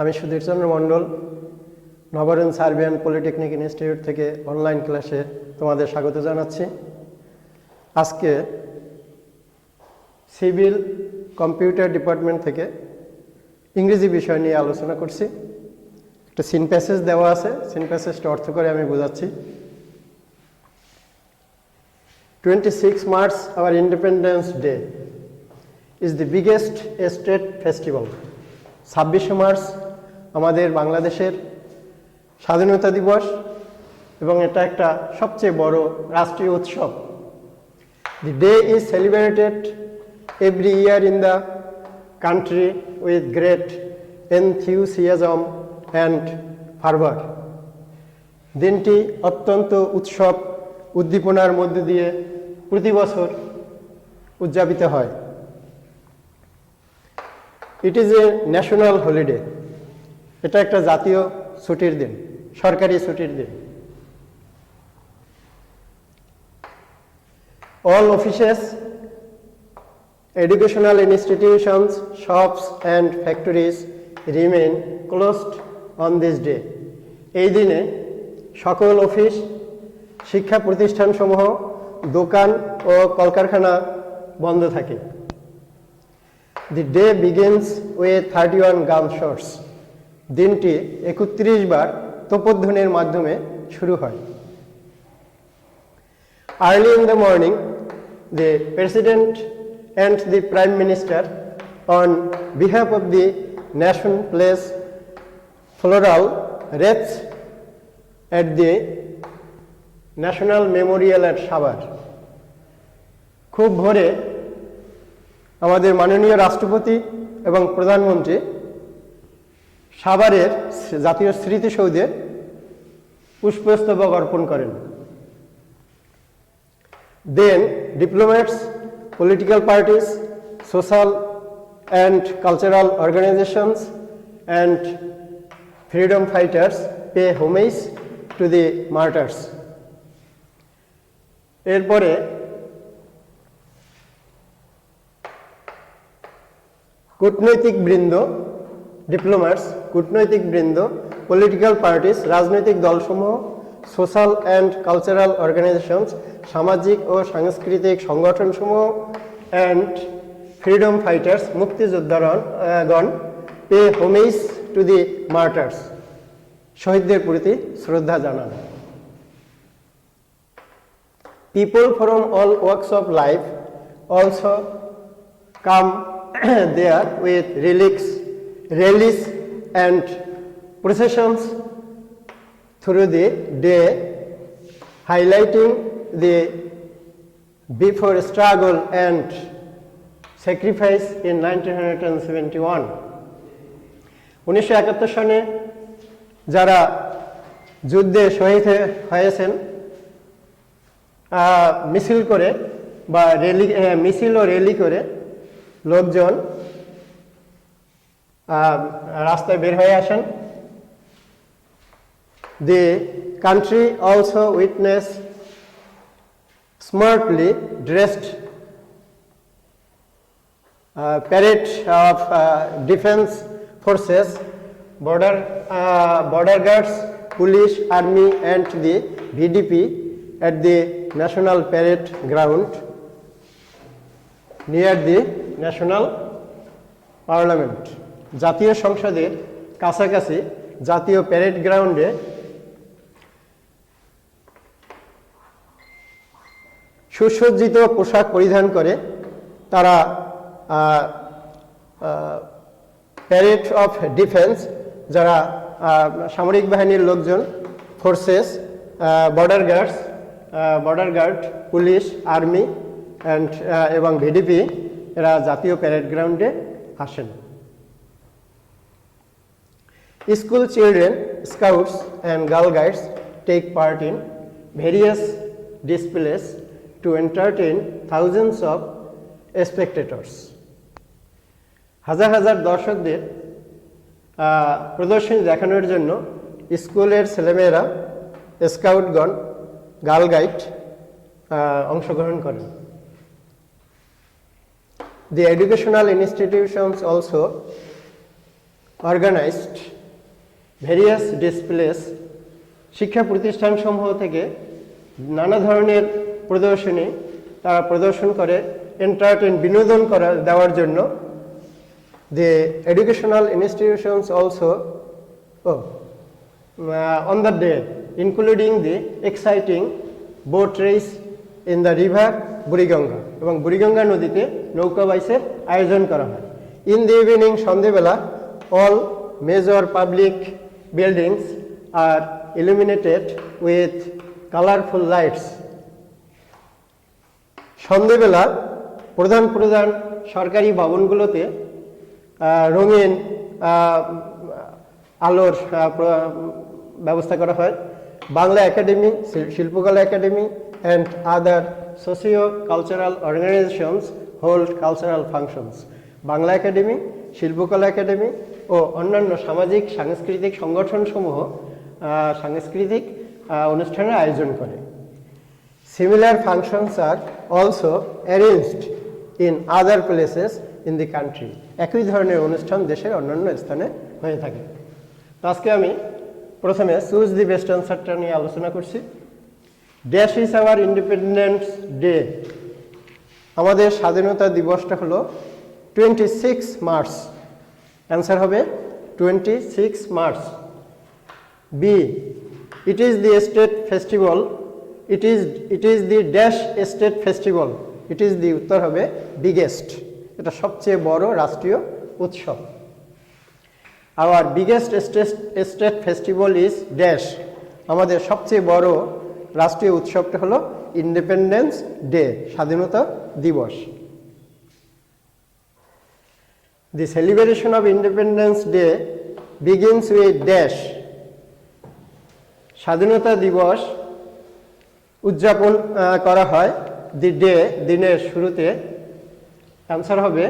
আমি সুধীর চন্দ্র মণ্ডল নবরণ Serbian polytechnic institute থেকে online ক্লাসে তোমাদের স্বাগত জানাচ্ছি। আজকে সিভিল কম্পিউটার ডিপার্টমেন্ট থেকে ইংরেজি বিষয় নিয়ে আলোচনা করছি। একটা সিন প্যাসেজ দেওয়া আছে, সিন প্যাসেজটা অর্থ করে আমি বোঝাচ্ছি। 26 March, our Independence Day, is the biggest state festival. 26 March আমাদের বাংলাদেশের স্বাধীনতা দিবস এবং এটা একটা সবচেয়ে বড় রাষ্ট্রীয় উৎসব। The day is celebrated every year in the country with great enthusiasm and fervor. দিনটি অত্যন্ত উৎসব উদ্দীপনার মধ্য দিয়ে প্রতি বছর উদযাপিত হয়। It is a national holiday, এটা একটা জাতীয় ছুটির দিন, সরকারি ছুটির দিন। All offices, educational institutions, shops and factories remain closed on this day. এই দিনে সকল অফিস, শিক্ষা প্রতিষ্ঠানসমূহ, দোকান ও কলকারখানা বন্ধ থাকে। The day begins with 31 gunshots. দিনটি 31 বার তোপধ্বনির মাধ্যমে শুরু হয়। Early in the morning, the President and the Prime Minister, on behalf of the nation, place floral wreaths at the National Memorial at Sabar. খুব ভোরে আমাদের মাননীয় রাষ্ট্রপতি এবং প্রধানমন্ত্রী সাভারের জাতীয় স্মৃতিসৌধে পুষ্পস্তবক অর্পণ করেন। Then diplomats, political parties, social and cultural organisations and freedom fighters pay homage to the martyrs. এরপরে কূটনৈতিক বৃন্দ, ডিপ্লোম্যাটস, কূটনৈতিক বৃন্দ, পলিটিক্যাল পার্টিস, রাজনৈতিক দলসমূহ, সোশ্যাল অ্যান্ড কালচারাল অর্গানাইজেশনস, সামাজিক ও সাংস্কৃতিক সংগঠনসমূহ, অ্যান্ড ফ্রিডম ফাইটার্স, মুক্তিযোদ্ধাগণ pay homage to the martyrs, শহীদদের প্রতি শ্রদ্ধা জানান। People from all works of life also come there with rallies and processions through the day, highlighting the before struggle and sacrifice in 1971. 1971 সনে যারা যুদ্ধে শহীদ হয়েছেন, মিছিল করে বা মিছিল ও র্যালি করে লোকজন রাস্তায় বের হয়ে আসেন। The country also witnessed smartly dressed parade of defense forces, border guards, police, army and the VDP at the National Parade Ground near the national parliament. জাতীয় সংসদের কাছাকাছি জাতীয় প্যারেড গ্রাউন্ডে সুসজ্জিত পোশাক পরিধান করে তারা প্যারেড অফ ডিফেন্স, যারা সামরিক বাহিনীর লোকজন, forces, border guard, police, army and এবং ভিডিপি, এরা জাতীয় প্যারেড গ্রাউন্ডে আসেন। School children, scouts and girl guides take part in various displays to entertain thousands of spectators. হাজার হাজার দর্শকদের প্রদর্শনী দেখানোর জন্য স্কুলের ছেলেমেয়েরা, স্কাউটগণ, গার্ল গাইড অংশগ্রহণ করেন। The educational institutions also organised various displays, শিক্ষা প্রতিষ্ঠানসমূহ থেকে নানা ধরনের প্রদর্শনী তারা প্রদর্শন করে এন্টারটেইন বিনোদন দেওয়ার জন্য। The educational institutions also on the day, including the exciting boat race in the river Buriganga, এবং বুড়িগঙ্গা নদীতে নৌকা বাইচের আয়োজন করা হয়। In the evening, সন্ধ্যেবেলা, all major public buildings are illuminated with colorful lights. সন্ধ্যেবেলা প্রধান প্রধান সরকারি ভবনগুলোতে রঙিন আলোর ব্যবস্থা করা হয়। বাংলা একাডেমি, শিল্পকলা academy and other socio-cultural organizations hold cultural functions. Bangla academy, শিল্পকলা একাডেমি ও অন্যান্য সামাজিক সাংস্কৃতিক সংগঠনসমূহ সাংস্কৃতিক অনুষ্ঠানের আয়োজন করে। Similar functions are also arranged in other places in the country. একই ধরনের অনুষ্ঠান দেশের অন্যান্য স্থানে হয়ে থাকে। তো আজকে আমি প্রথমে চুজ দি বেস্ট অ্যান্সারটা নিয়ে আলোচনা করছি। Dash is our independence day. আমাদের স্বাধীনতা দিবসটা হলো 26 মার্চ। অ্যান্সার হবে 26 March. B, it is the state festival. It is the dash state festival. It is the, উত্তর হবে বিগেস্ট। এটা সবচেয়ে বড় রাষ্ট্রীয় উৎসব। Our biggest state festival is dash. আমাদের সবচেয়ে বড় রাষ্ট্রীয় উৎসবটা হলো ইন্ডিপেন্ডেন্স ডে, স্বাধীনতা দিবস। The celebration of independence day begins with dash. স্বাধীনতা দিবস উদযাপন করা হয় দি ডে, দিনের শুরুতে। অ্যান্সার হবে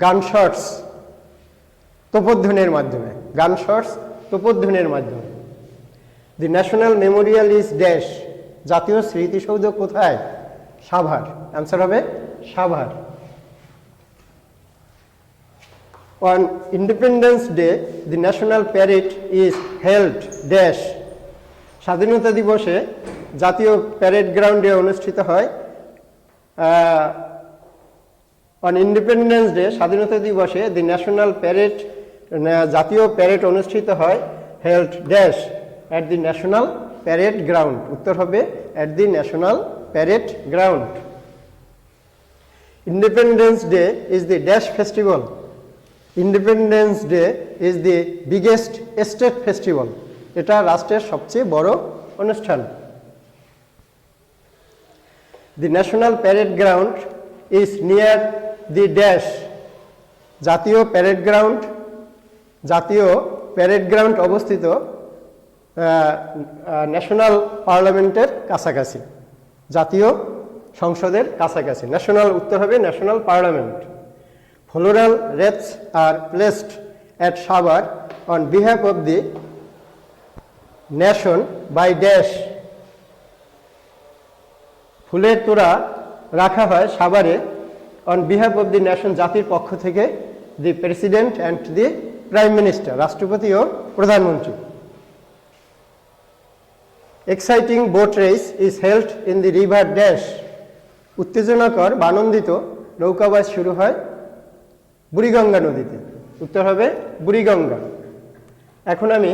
গানশটস, তোপধ্বনির মাধ্যমে। গানশটস, তোপধ্বনির মাধ্যমে। The national Memorial is dash. জাতীয় স্মৃতিসৌধ কোথায়? সাভার। অ্যান্সার হবে Savar. On independence day the national parade is held dash. স্বাধীনতা দিবসে জাতীয় প্যারেড গ্রাউন্ডে অনুষ্ঠিত হয়। অন ইন্ডিপেন্ডেন্স ডে, স্বাধীনতা দিবসে দি ন্যাশনাল প্যারেড, জাতীয় প্যারেড অনুষ্ঠিত হয় held dash at the national parade ground. উত্তর হবে at the national parade ground. Independence day is the dash festival. Independence day is the biggest state festival. এটা রাষ্ট্রের সবচেয়ে বড় অনুষ্ঠান। The national parade ground is near the dash. জাতীয় parade ground, জাতীয় parade ground অবস্থিত ন্যাশনাল পার্লামেন্টের কাছাকাছি, জাতীয় সংসদের কাছাকাছি। ন্যাশনাল, উত্তর হবে national parliament. Floral রেথস are placed at Savar on behalf of the nation by dash. ফুলের তোড়া রাখা হয় সাভারে on behalf of the nation, জাতির পক্ষ থেকে, the president and the prime minister, রাষ্ট্রপতি ও প্রধানমন্ত্রী। Exciting boat race is held in the river dash. উত্তেজনাকর বা আনন্দিত নৌকাবাস শুরু হয় বুড়িগঙ্গা নদীতে। উত্তর হবে বুড়িগঙ্গা। এখন আমি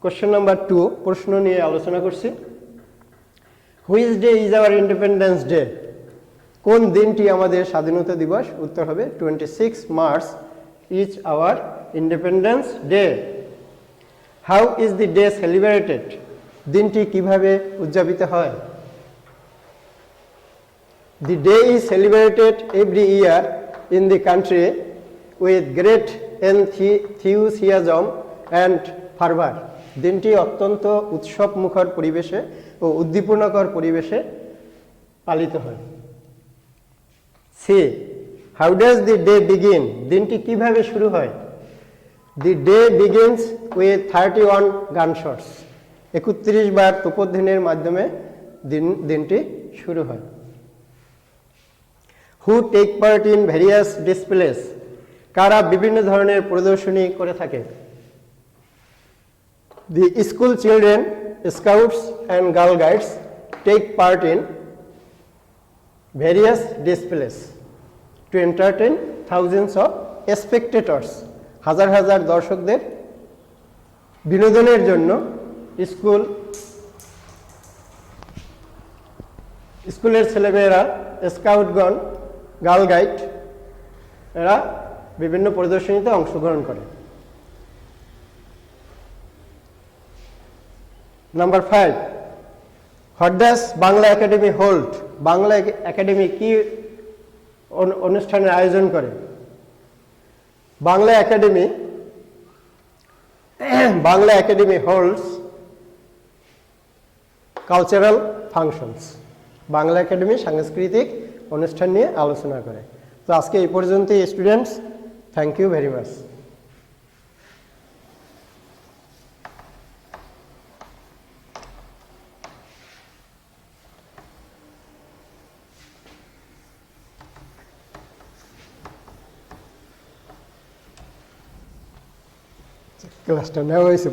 কোশ্চেন নাম্বার 2 প্রশ্ন নিয়ে আলোচনা করছি। Which day is our independence day? কোন দিনটি আমাদের স্বাধীনতা দিবস? উত্তর হবে 26 March is our independence day. How is the day celebrated? দিনটি কিভাবে উদযাপিত হয়? The day is celebrated every year in the country with great enthusiasm and ফার্ভার। দিনটি অত্যন্ত উৎসব মুখর পরিবেশে ও উদ্দীপনাকর পরিবেশে পালিত হয়। C, how does the day begin? দিনটি কিভাবে শুরু হয়? The day begins with 31 gunshots. 31 বার তোপধ্বনির মাধ্যমে দিনটি শুরু হয়। Who take part in various displays? কারা বিভিন্ন ধরনের প্রদর্শনী করে থাকে? The school children, scouts and girl guides take part in various displays to entertain thousands of spectators. হাজার হাজার দর্শকদের বিনোদনের জন্য স্কুলের ছেলেমেয়েরা, স্কাউটগণ, গার্ল গাইড এরা বিভিন্ন প্রদর্শনীতে অংশগ্রহণ করে। Number 5, what does Bangla Academy hold? Bangla Academy কি অনুষ্ঠানের আয়োজন করে? Bangla Academy holds cultural functions. Bangla Academy সাংস্কৃতিক অনুষ্ঠান নিয়ে আলোচনা করে। তো আজকে এই পর্যন্তই students, thank you very much. ক্লাসটা নেওয়া হয়েছে।